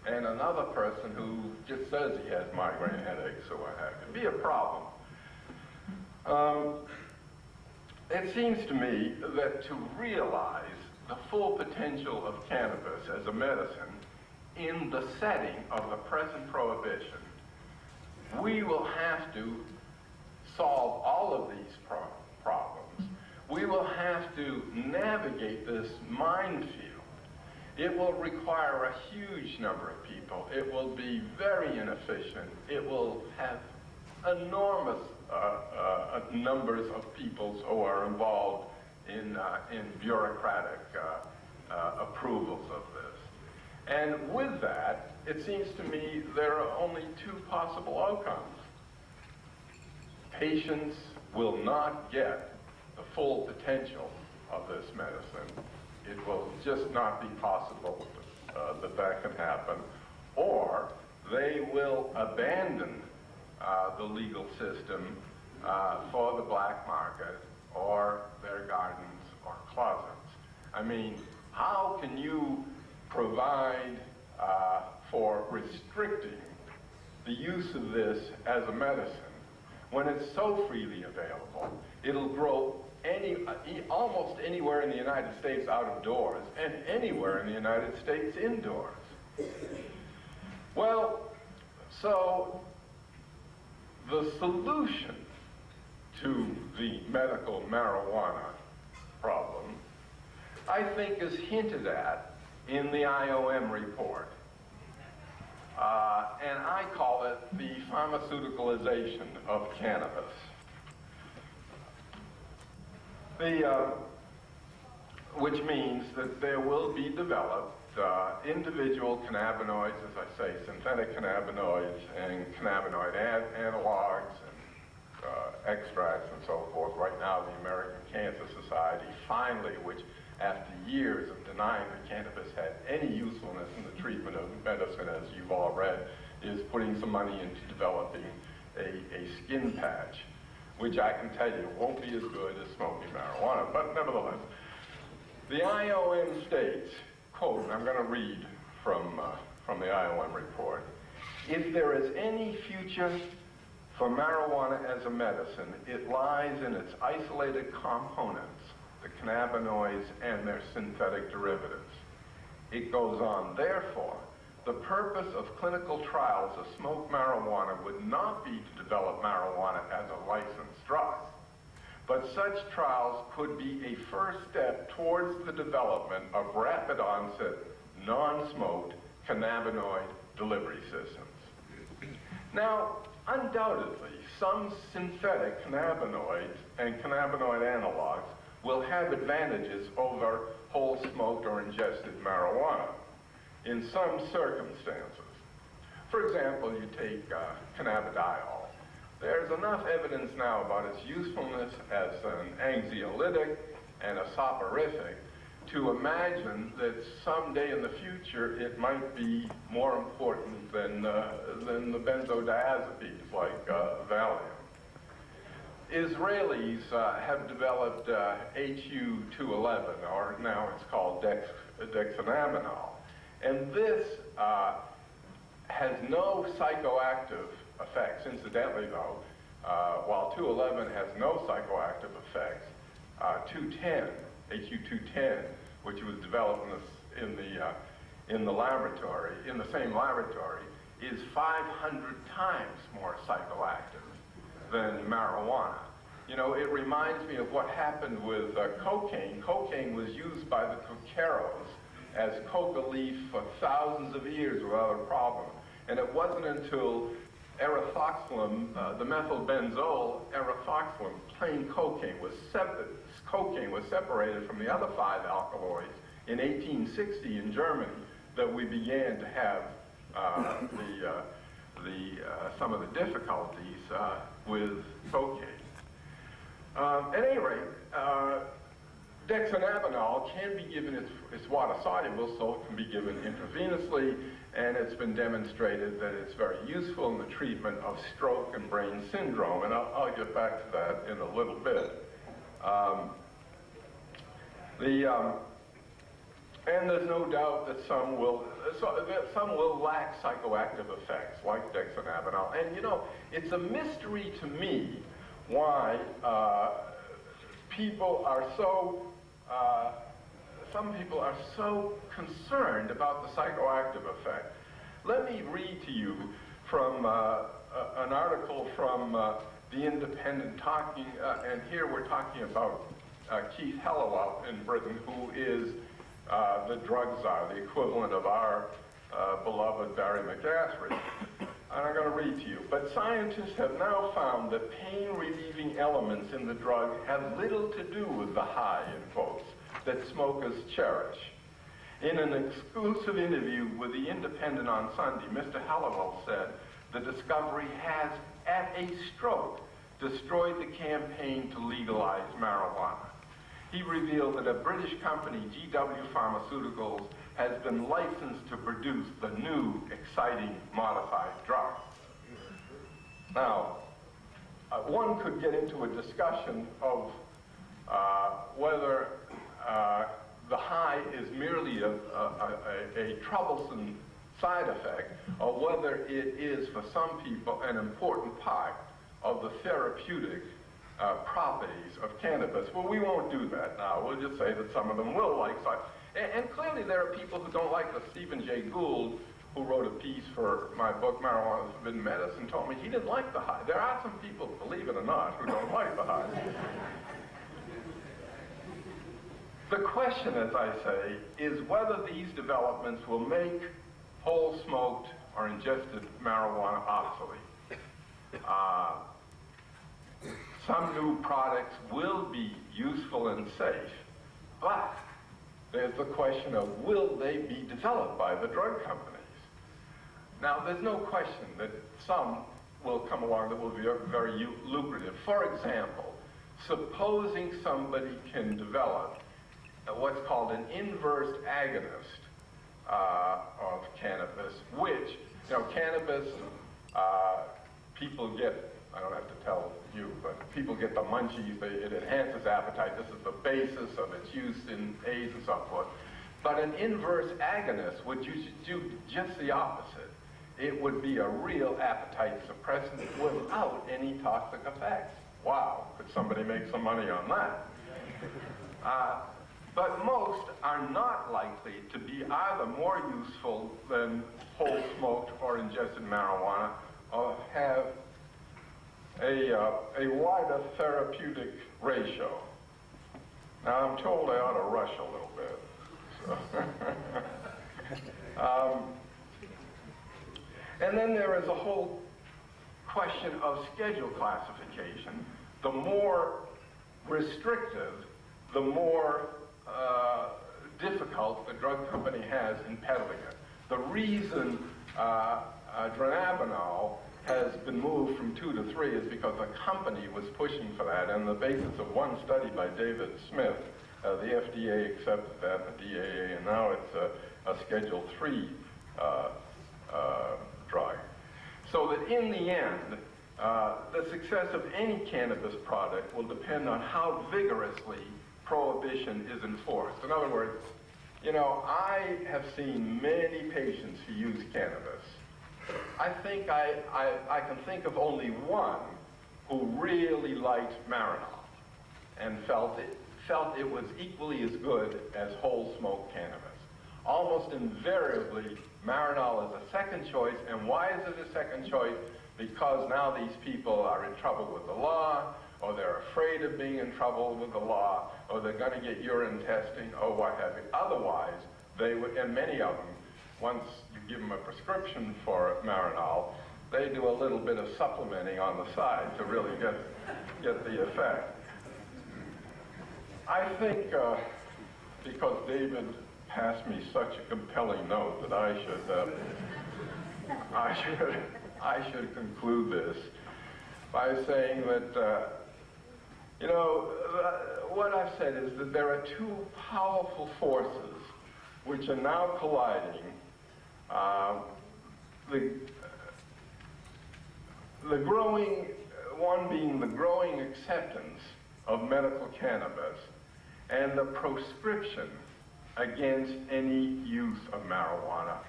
and another person who just says he has migraine headaches or what have you. It'd be a problem. It seems to me that to realize the full potential of cannabis as a medicine in the setting of the present prohibition, we will have to solve all of these problems. We will have to navigate this minefield. It will require a huge number of people. It will be very inefficient. It will have enormous numbers of people who are involved in bureaucratic approvals of this. And with that, it seems to me there are only two possible outcomes. Patients will not get the full potential of this medicine. It will just not be possible that can happen. Or they will abandon the legal system for the black market or their gardens or closets. I mean, how can you provide for restricting the use of this as a medicine when it's so freely available? It'll grow almost anywhere in the United States out of doors and anywhere in the United States indoors. Well, so the solution to the medical marijuana problem, I think, is hinted at in the IOM report. And I call it the pharmaceuticalization of cannabis. Which means that there will be developed individual cannabinoids, as I say, synthetic cannabinoids and cannabinoid analogs and extracts and so forth. Right now, the American Cancer Society finally, which after years of denying that cannabis had any usefulness in the treatment of medicine, as you've all read, is putting some money into developing a skin patch, which I can tell you won't be as good as smoking marijuana, but nevertheless. The IOM states, quote, and I'm going to read from the IOM report, if there is any future for marijuana as a medicine, it lies in its isolated components, the cannabinoids and their synthetic derivatives. It goes on, therefore, the purpose of clinical trials of smoked marijuana would not be to develop marijuana as a licensed drug, but such trials could be a first step towards the development of rapid onset, non-smoked cannabinoid delivery systems. Now, undoubtedly, some synthetic cannabinoids and cannabinoid analogs will have advantages over whole smoked or ingested marijuana in some circumstances. For example, you take cannabidiol. There's enough evidence now about its usefulness as an anxiolytic and a soporific to imagine that someday in the future it might be more important than the benzodiazepines like Valium. Israelis have developed HU211, or now it's called dexamethasone, and this has no psychoactive effects. Incidentally, though, while 211 has no psychoactive effects, 210, HU210, which was developed in the laboratory, in the same laboratory, is 500 times more psychoactive than marijuana. You know, it reminds me of what happened with cocaine. Cocaine was used by the coqueros as coca leaf for thousands of years without a problem. And it wasn't until erythoxylum, the methylbenzole erythoxylum, plain cocaine was separated from the other 5 alkaloids in 1860 in Germany that we began to have some of the difficulties with cocaine. At any rate, dexamethasone can be given, it's water soluble, so it can be given intravenously, and it's been demonstrated that it's very useful in the treatment of stroke and brain syndrome, and I'll get back to that in a little bit. And there's no doubt that some will lack psychoactive effects, like dexamethasone. And you know, it's a mystery to me why people are so, some people are so concerned about the psychoactive effect. Let me read to you from an article from The Independent talking, and here we're talking about Keith Hallowell in Britain, who is the drug czar, the equivalent of our beloved Barry McGathry. And I'm going to read to you. But scientists have now found that pain-relieving elements in the drug have little to do with the high, in quotes, that smokers cherish. In an exclusive interview with The Independent on Sunday, Mr. Hallowell said the discovery has, at a stroke, destroyed the campaign to legalize marijuana. He revealed that a British company, GW Pharmaceuticals, has been licensed to produce the new, exciting, modified drug. Now, one could get into a discussion of whether the high is merely a troublesome side effect, or whether it is, for some people, an important part of the therapeutic properties of cannabis. Well, we won't do that now. We'll just say that some of them will like such. And clearly there are people who don't like the Stephen Jay Gould, who wrote a piece for my book, Marijuana is Forbidden Medicine, told me he didn't like the high. There are some people, believe it or not, who don't like the high. The question, as I say, is whether these developments will make whole smoked or ingested marijuana obsolete. Some new products will be useful and safe, but there's the question of will they be developed by the drug companies? Now, there's no question that some will come along that will be very lucrative. For example, supposing somebody can develop what's called an inverse agonist of cannabis, which, you know, cannabis, people get, I don't have to tell you, but people get the munchies, it enhances appetite. This is the basis of its use in AIDS and so forth. But an inverse agonist would do just the opposite. It would be a real appetite suppressant without any toxic effects. Wow, could somebody make some money on that? But most are not likely to be either more useful than whole smoked or ingested marijuana, or have a wider therapeutic ratio. Now, I'm told I ought to rush a little bit. So. And then there is a whole question of schedule classification. The more restrictive, the more difficult the drug company has in peddling it. The reason dronabinol has been moved from 2 to 3 is because a company was pushing for that, and the basis of one study by David Smith, the FDA accepted that, the DAA, and now it's a Schedule 3 drug. So that in the end, the success of any cannabis product will depend on how vigorously prohibition is enforced. In other words, you know, I have seen many patients who use cannabis. I think I can think of only one who really liked Marinol and felt it was equally as good as whole smoked cannabis. Almost invariably, Marinol is a second choice, and why is it a second choice? Because now these people are in trouble with the law, or they're afraid of being in trouble with the law, or they're going to get urine testing, or what have you. Otherwise, they would, and many of them, once you give them a prescription for Marinol, they do a little bit of supplementing on the side to really get the effect. I think because David passed me such a compelling note that I should conclude this by saying that you know, what I've said is that there are two powerful forces which are now colliding. The growing, one being the growing acceptance of medical cannabis and the proscription against any use of marijuana.